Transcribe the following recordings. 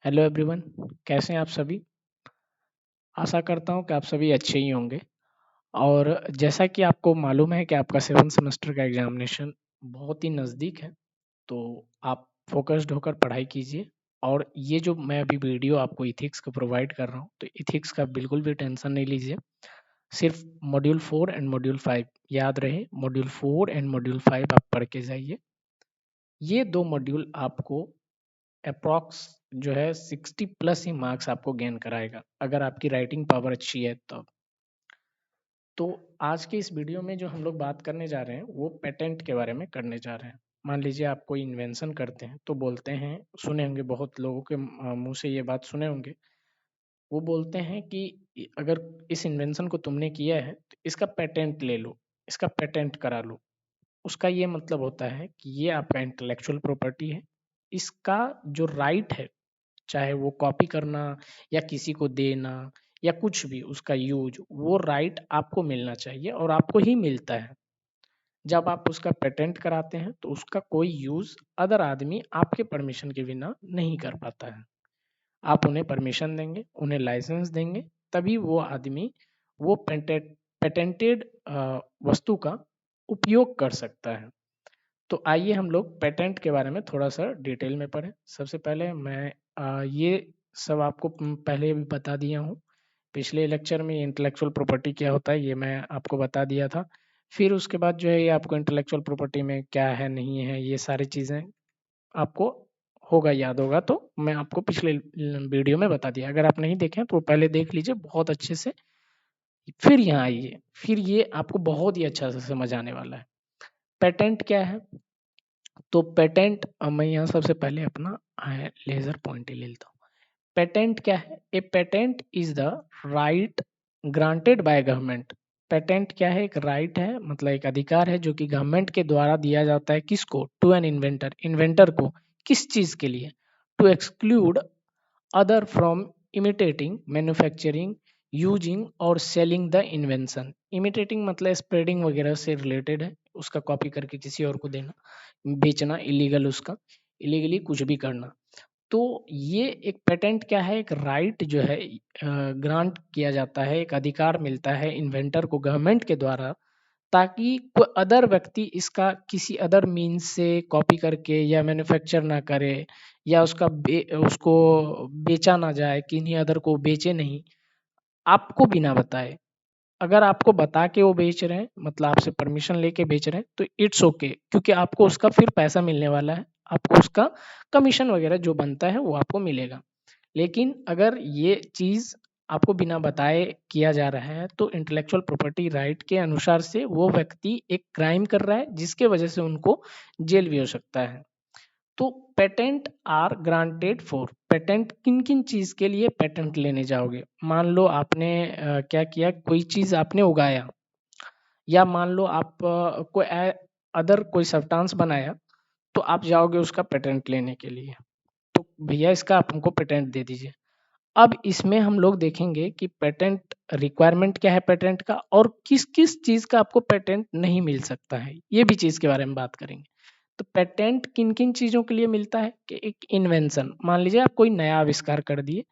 Hello everyone, कैसे हैं आप सभी? आशा करता हूँ कि आप सभी अच्छे ही होंगे। और जैसा कि आपको मालूम है कि आपका 7 सेमेस्टर का एग्ज़ामिनेशन बहुत ही नज़दीक है, तो आप फ़ोकस्ड होकर पढ़ाई कीजिए। और ये जो मैं अभी वीडियो आपको एथिक्स का प्रोवाइड कर रहा हूँ, तो एथिक्स का बिल्कुल भी टेंशन नहीं लीजिए। सिर्फ मॉड्यूल 4 एंड मॉड्यूल 5 याद रहे, मॉड्यूल 4 एंड मॉड्यूल 5 आप पढ़ के जाइए। ये 2 मॉड्यूल आपको अप्रॉक्स जो है 60 प्लस ही मार्क्स आपको गेन कराएगा, अगर आपकी राइटिंग पावर अच्छी है तो। तो आज के इस वीडियो में जो हम लोग बात करने जा रहे हैं वो पेटेंट के बारे में करने जा रहे हैं। मान लीजिए आप कोई इन्वेंशन करते हैं तो बोलते हैं, सुने होंगे बहुत लोगों के मुंह से ये बात सुने होंगे। वो बोलते हैं कि अगर इस इन्वेंशन को तुमने किया है तो इसका पेटेंट ले लो, इसका पेटेंट करा लो। उसका ये मतलब होता है कि ये आपका इंटेलेक्चुअल प्रॉपर्टी है। इसका जो राइट है, चाहे वो कॉपी करना या किसी को देना या कुछ भी उसका यूज, वो राइट आपको मिलना चाहिए और आपको ही मिलता है। जब आप उसका पेटेंट कराते हैं तो उसका कोई यूज अदर आदमी आपके परमिशन के बिना नहीं कर पाता है। आप उन्हें परमिशन देंगे, उन्हें लाइसेंस देंगे, तभी वो आदमी वो पेटेंटेड वस्तु का उपयोग कर सकता है। तो आइए हम लोग पेटेंट के बारे में थोड़ा सा डिटेल में पढ़ें। सबसे पहले मैं ये सब आपको पहले भी बता दिया हूँ। पिछले लेक्चर में इंटेलेक्चुअल प्रॉपर्टी क्या होता है ये मैं आपको बता दिया था। फिर उसके बाद जो है ये आपको इंटेलेक्चुअल प्रॉपर्टी में क्या है नहीं है ये सारी चीज़ें आपको होगा, याद होगा, तो मैं आपको पिछले वीडियो में बता दिया। अगर आप नहीं देखें तो पहले देख लीजिए बहुत अच्छे से, फिर यहाँ आइए, फिर ये आपको बहुत ही अच्छा से समझ आने वाला है। पेटेंट क्या है? तो पेटेंट, मैं यहाँ सबसे पहले अपना लेजर पॉइंट ही ले लेता हूँ। पेटेंट क्या है? ए patent is the right granted by government. Patent क्या है? एक राइट है, मतलब एक अधिकार है जो कि गवर्नमेंट के द्वारा दिया जाता है। किसको? टू एन इन्वेंटर, इन्वेंटर को। किस चीज के लिए? To exclude other from imitating, manufacturing, using और सेलिंग द इन्वेंशन। इमिटेटिंग मतलब स्प्रेडिंग वगैरह से रिलेटेड है, उसका कॉपी करके किसी और को देना, बेचना, इलीगल, उसका इलीगली कुछ भी करना। तो ये एक पेटेंट क्या है? एक राइट जो है ग्रांट किया जाता है, एक अधिकार मिलता है इन्वेंटर को गवर्नमेंट के द्वारा, ताकि कोई अदर व्यक्ति इसका किसी अदर मीन्स से कॉपी करके या मैन्युफैक्चर ना करे, या उसको बेचा ना जाए, किन्हीं अदर को बेचे नहीं, आपको बिना बताए। अगर आपको बता के वो बेच रहे हैं, मतलब आपसे परमिशन लेके बेच रहे हैं, तो इट्स ओके, क्योंकि आपको उसका फिर पैसा मिलने वाला है, आपको उसका कमीशन वगैरह जो बनता है वो आपको मिलेगा। लेकिन अगर ये चीज़ आपको बिना बताए किया जा रहा है तो इंटेलेक्चुअल प्रॉपर्टी राइट के अनुसार से वो व्यक्ति एक क्राइम कर रहा है, जिसके वजह से उनको जेल भी हो सकता है। तो patent are granted for, patent किन किन चीज के लिए पेटेंट लेने जाओगे? मान लो आपने क्या किया, कोई चीज आपने उगाया, या मान लो आप कोई अदर कोई सब्सटेंस बनाया, तो आप जाओगे उसका पेटेंट लेने के लिए। तो भैया इसका आप हमको पेटेंट दे दीजिए। अब इसमें हम लोग देखेंगे कि पेटेंट रिक्वायरमेंट क्या है पेटेंट का, और किस किस चीज का आपको पेटेंट नहीं मिल सकता है, ये भी चीज के बारे में बात करेंगे। तो पेटेंट किन किन चीजों के लिए मिलता है? कि एक इन्वेंशन, मान लीजिए आप कोई नया आविष्कार कर दिए,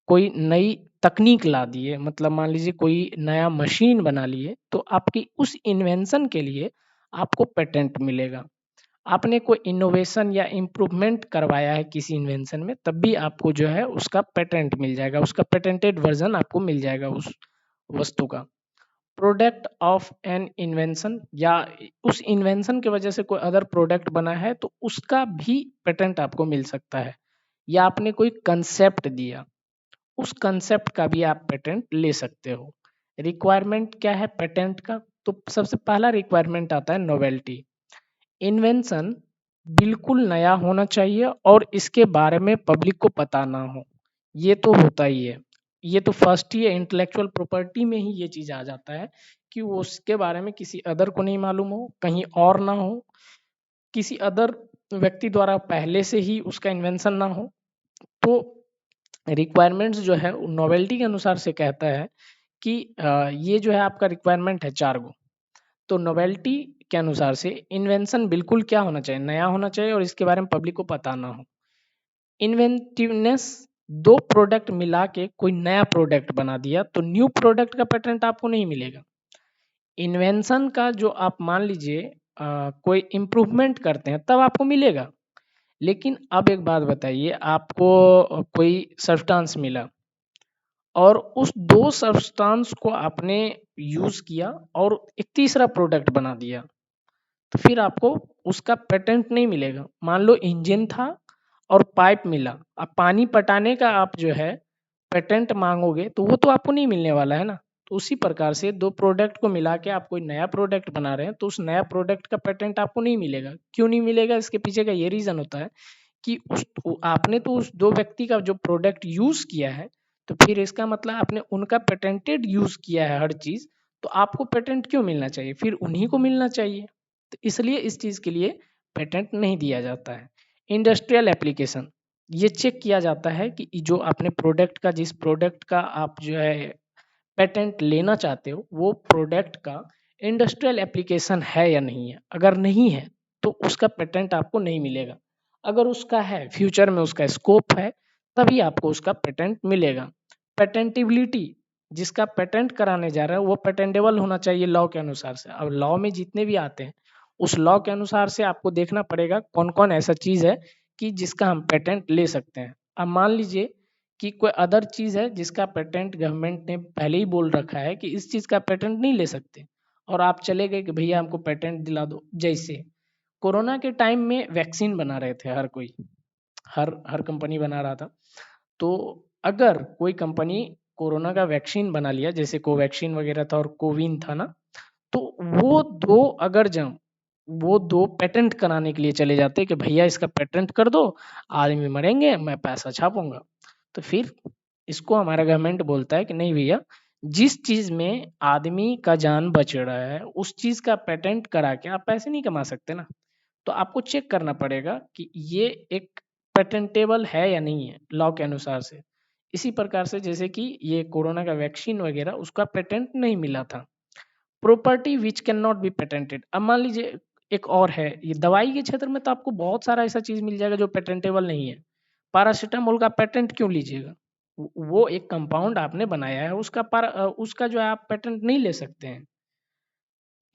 कोई नई तकनीक ला दिए, मतलब मान लीजिए कोई नया मशीन बना लिए, तो आपकी उस इन्वेंशन के लिए आपको पेटेंट मिलेगा। आपने कोई इनोवेशन या इम्प्रूवमेंट करवाया है किसी इन्वेंशन में, तब भी आपको जो है उसका पेटेंट मिल जाएगा, उसका पेटेंटेड वर्जन आपको मिल जाएगा उस वस्तु का। प्रोडक्ट ऑफ एन इन्वेंशन, या उस इन्वेंशन की वजह से कोई अदर प्रोडक्ट बना है तो उसका भी पेटेंट आपको मिल सकता है। या आपने कोई कंसेप्ट दिया, उस कंसेप्ट का भी आप पेटेंट ले सकते हो। रिक्वायरमेंट क्या है पेटेंट का? तो सबसे पहला रिक्वायरमेंट आता है नोवेल्टी। इन्वेंशन बिल्कुल नया होना चाहिए और इसके बारे में पब्लिक को पता ना हो। ये तो होता ही है, ये तो फर्स्ट ही है, इंटेलेक्चुअल प्रॉपर्टी में ही ये चीज आ जाता है कि वो उसके बारे में किसी अदर को नहीं मालूम हो, कहीं और ना हो, किसी अदर व्यक्ति द्वारा पहले से ही उसका इन्वेंशन ना हो। तो रिक्वायरमेंट्स जो है नोवेल्टी के अनुसार से कहता है कि ये जो है आपका रिक्वायरमेंट है 4 गो। तो नोवेल्टी के अनुसार से इन्वेंशन बिल्कुल क्या होना चाहिए? नया होना चाहिए और इसके बारे में पब्लिक को पता ना हो। इन्वेंटिवनेस, दो प्रोडक्ट मिला के कोई नया प्रोडक्ट बना दिया तो न्यू प्रोडक्ट का पेटेंट आपको नहीं मिलेगा। इन्वेंशन का जो आप मान लीजिए कोई इम्प्रूवमेंट करते हैं तब आपको मिलेगा। लेकिन अब एक बात बताइए, आपको कोई सब्सटेंस मिला और उस दो सब्सटेंस को आपने यूज किया और एक तीसरा प्रोडक्ट बना दिया, तो फिर आपको उसका पेटेंट नहीं मिलेगा। मान लो इंजन था और पाइप मिला, अब पानी पटाने का आप जो है पेटेंट मांगोगे तो वो तो आपको नहीं मिलने वाला है ना। तो उसी प्रकार से दो प्रोडक्ट को मिला के आप कोई नया प्रोडक्ट बना रहे हैं तो उस नया प्रोडक्ट का पेटेंट आपको नहीं मिलेगा। क्यों नहीं मिलेगा? इसके पीछे का ये रीजन होता है कि आपने तो उस दो व्यक्ति का जो प्रोडक्ट यूज किया है, तो फिर इसका मतलब आपने उनका पेटेंटेड यूज किया है हर चीज, तो आपको पेटेंट क्यों मिलना चाहिए? फिर उन्हीं को मिलना चाहिए। तो इसलिए इस चीज के लिए पेटेंट नहीं दिया जाता है। इंडस्ट्रियल एप्लीकेशन, ये चेक किया जाता है कि जो आपने प्रोडक्ट का, जिस प्रोडक्ट का आप जो है पेटेंट लेना चाहते हो वो प्रोडक्ट का इंडस्ट्रियल एप्लीकेशन है या नहीं है। अगर नहीं है तो उसका पेटेंट आपको नहीं मिलेगा। अगर उसका है, फ्यूचर में उसका स्कोप है, तभी आपको उसका पेटेंट मिलेगा। पेटेंटिबिलिटी, जिसका पेटेंट कराने जा रहा है वो पेटेंटेबल होना चाहिए लॉ के अनुसार से। अब लॉ में जितने भी आते हैं उस लॉ के अनुसार से आपको देखना पड़ेगा कौन कौन ऐसा चीज है कि जिसका हम पेटेंट ले सकते हैं। अब मान लीजिए कि कोई अदर चीज है जिसका पेटेंट गवर्नमेंट ने पहले ही बोल रखा है कि इस चीज का पेटेंट नहीं ले सकते, और आप चले गए कि भैया हमको पेटेंट दिला दो। जैसे कोरोना के टाइम में वैक्सीन बना रहे थे हर कोई, हर हर कंपनी बना रहा था। तो अगर कोई कंपनी कोरोना का वैक्सीन बना लिया, जैसे कोवैक्सीन वगैरह था और कोविन था ना, तो वो दो अगर जब वो दो पेटेंट कराने के लिए चले जाते कि भैया इसका पेटेंट कर दो, आदमी मरेंगे मैं पैसा छापूंगा। तो फिर इसको हमारा गवर्नमेंट बोलता है कि नहीं भैया, जिस चीज में आदमी का जान बच रहा है उस चीज का पेटेंट करा के आप पैसे नहीं कमा सकते ना। तो आपको चेक करना पड़ेगा कि ये एक पेटेंटेबल है या नहीं है लॉ के अनुसार से। इसी प्रकार से जैसे कि ये कोरोना का वैक्सीन वगैरह उसका पेटेंट नहीं मिला था। Property which can not be patented, अब मान लीजिए एक और है, ये दवाई के क्षेत्र में तो आपको बहुत सारा ऐसा चीज मिल जाएगा जो पेटेंटेबल नहीं है। पैरासिटामोल का पेटेंट क्यों लीजिएगा? वो एक कंपाउंड आपने बनाया है, उसका जो है आप पेटेंट नहीं ले सकते हैं।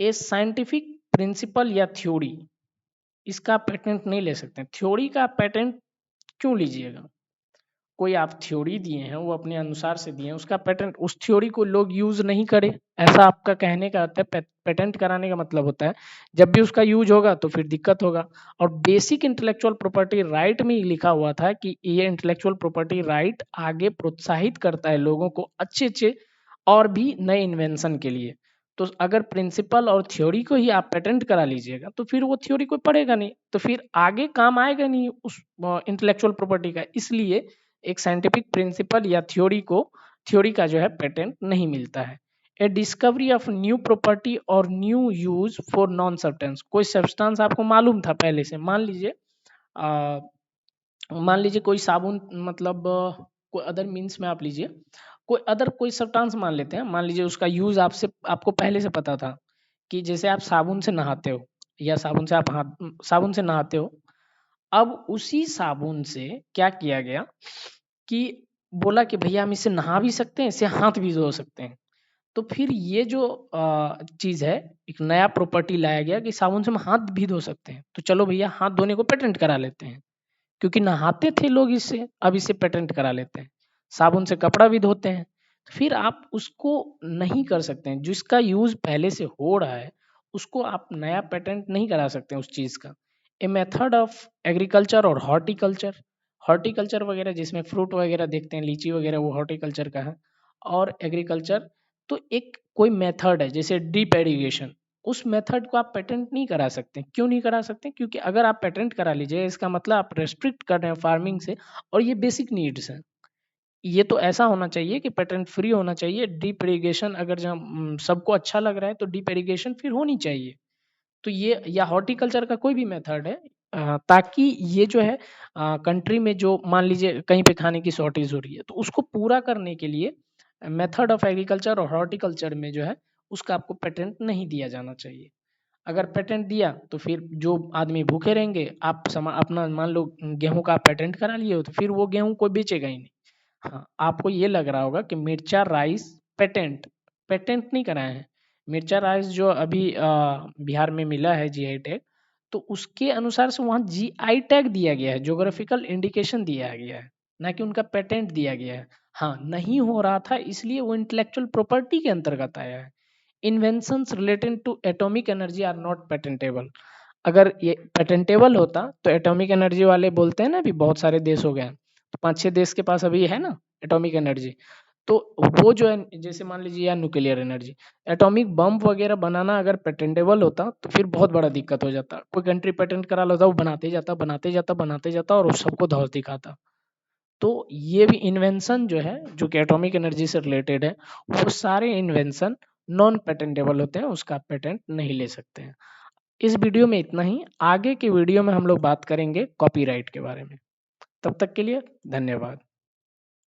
ए साइंटिफिक प्रिंसिपल या थ्योरी, इसका पेटेंट नहीं ले सकते हैं। थ्योरी का पेटेंट क्यों लीजिएगा? कोई आप थ्योरी दिए हैं, वो अपने अनुसार से दिए हैं, उसका पेटेंट, उस थ्योरी को लोग यूज नहीं करें, ऐसा आपका कहने का अर्थ है। पेटेंट कराने का मतलब होता है जब भी उसका यूज होगा तो फिर दिक्कत होगा। और बेसिक इंटेलेक्चुअल प्रॉपर्टी राइट में ही लिखा हुआ था कि ये इंटेलेक्चुअल प्रॉपर्टी राइट आगे प्रोत्साहित करता है लोगों को अच्छे अच्छे और भी नए इन्वेंशन के लिए। तो अगर प्रिंसिपल और थ्योरी को ही आप पेटेंट करा लीजिएगा तो फिर वो थ्योरी कोई पढ़ेगा नहीं, तो फिर आगे काम आएगा नहीं उस इंटेलेक्चुअल प्रॉपर्टी का। इसलिए एक साइंटिफिक प्रिंसिपल या थ्योरी का जो है पेटेंट नहीं मिलता है। ए डिस्कवरी ऑफ न्यू प्रॉपर्टी और new use for non substance, कोई सब्सटेंस आपको मालूम था पहले से, मान लीजिए कोई साबुन, मतलब कोई अदर मीन्स में आप लीजिए, कोई अदर कोई सब्सटेंस मान लेते हैं, मान लीजिए उसका यूज आपको पहले से पता था कि जैसे आप साबुन से नहाते हो या साबुन से नहाते हो। अब उसी साबुन से क्या किया गया कि बोला कि भैया हम इससे नहा भी सकते हैं, इससे हाथ भी धो सकते हैं। तो फिर ये जो चीज है, एक नया प्रॉपर्टी लाया गया कि साबुन से हम हाथ भी धो सकते हैं, तो चलो भैया हाथ धोने को पेटेंट करा लेते हैं। क्योंकि नहाते थे लोग इससे, अब इससे पेटेंट करा लेते हैं। साबुन से कपड़ा भी धोते हैं। तो फिर आप उसको नहीं कर सकते हैं, जिसका यूज पहले से हो रहा है उसको आप नया पेटेंट नहीं करा सकते हैं उस चीज का। ए मेथड ऑफ एग्रीकल्चर और हॉर्टिकल्चर, हॉर्टिकल्चर वगैरह जिसमें फ्रूट वगैरह देखते हैं, लीची वगैरह, वो हॉर्टिकल्चर का है। और एग्रीकल्चर तो एक कोई मेथड है जैसे ड्रिप एरीगेशन, उस मेथड को आप पेटेंट नहीं करा सकते। क्यों नहीं करा सकते? क्योंकि अगर आप पेटेंट करा लीजिए इसका मतलब आप रेस्ट्रिक्ट कर रहे हैं फार्मिंग से, और ये बेसिक नीड्स हैं। ये तो ऐसा होना चाहिए कि पेटेंट फ्री होना चाहिए। डीप इरिगेशन अगर जब सबको अच्छा लग रहा है तो डीप इरिगेशन फिर होनी चाहिए। तो ये या हॉर्टिकल्चर का कोई भी मेथड है, ताकि ये जो है कंट्री में जो मान लीजिए कहीं पे खाने की शॉर्टेज हो रही है तो उसको पूरा करने के लिए मेथड ऑफ एग्रीकल्चर और हॉर्टिकल्चर में जो है उसका आपको पेटेंट नहीं दिया जाना चाहिए। अगर पेटेंट दिया तो फिर जो आदमी भूखे रहेंगे, आप अपना मान लो गेहूं का पेटेंट करा लिए हो तो फिर वो गेहूं कोई बेचेगा ही नहीं। हाँ, आपको ये लग रहा होगा कि मिर्चा राइस पेटेंट पेटेंट नहीं कराए हैं। मिर्चा राइस जो अभी बिहार में मिला है जीआई टैग, तो उसके अनुसार से वहाँ जीआई टैग दिया गया है, ज्योग्राफिकल इंडिकेशन दिया गया है, ना कि उनका पेटेंट दिया गया है। हाँ, नहीं हो रहा था इसलिए वो इंटेलेक्चुअल प्रॉपर्टी के अंतर्गत आया है। Inventions related to atomic energy are not patentable. अगर ये पेटेंटेबल होता तो एटॉमिक एनर्जी वाले बोलते हैं ना, अभी बहुत सारे देश हो गए हैं, तो 5-6 देश के पास अभी है ना एटॉमिक एनर्जी, तो वो जो है जैसे मान लीजिए या न्यूक्लियर एनर्जी, एटॉमिक बम वगैरह बनाना अगर पेटेंटेबल होता तो फिर बहुत बड़ा दिक्कत हो जाता। कोई कंट्री पेटेंट करा लेता, वो बनाते जाता बनाते जाता बनाते जाता और उस सबको धौस दिखाता। तो ये भी इन्वेंशन जो है जो कि एटॉमिक एनर्जी से रिलेटेड है, वो सारे इन्वेंशन नॉन पेटेंटेबल होते हैं, उसका पेटेंट नहीं ले सकते हैं। इस वीडियो में इतना ही। आगे के वीडियो में हम लोग बात करेंगे कॉपीराइट के बारे में। तब तक के लिए धन्यवाद।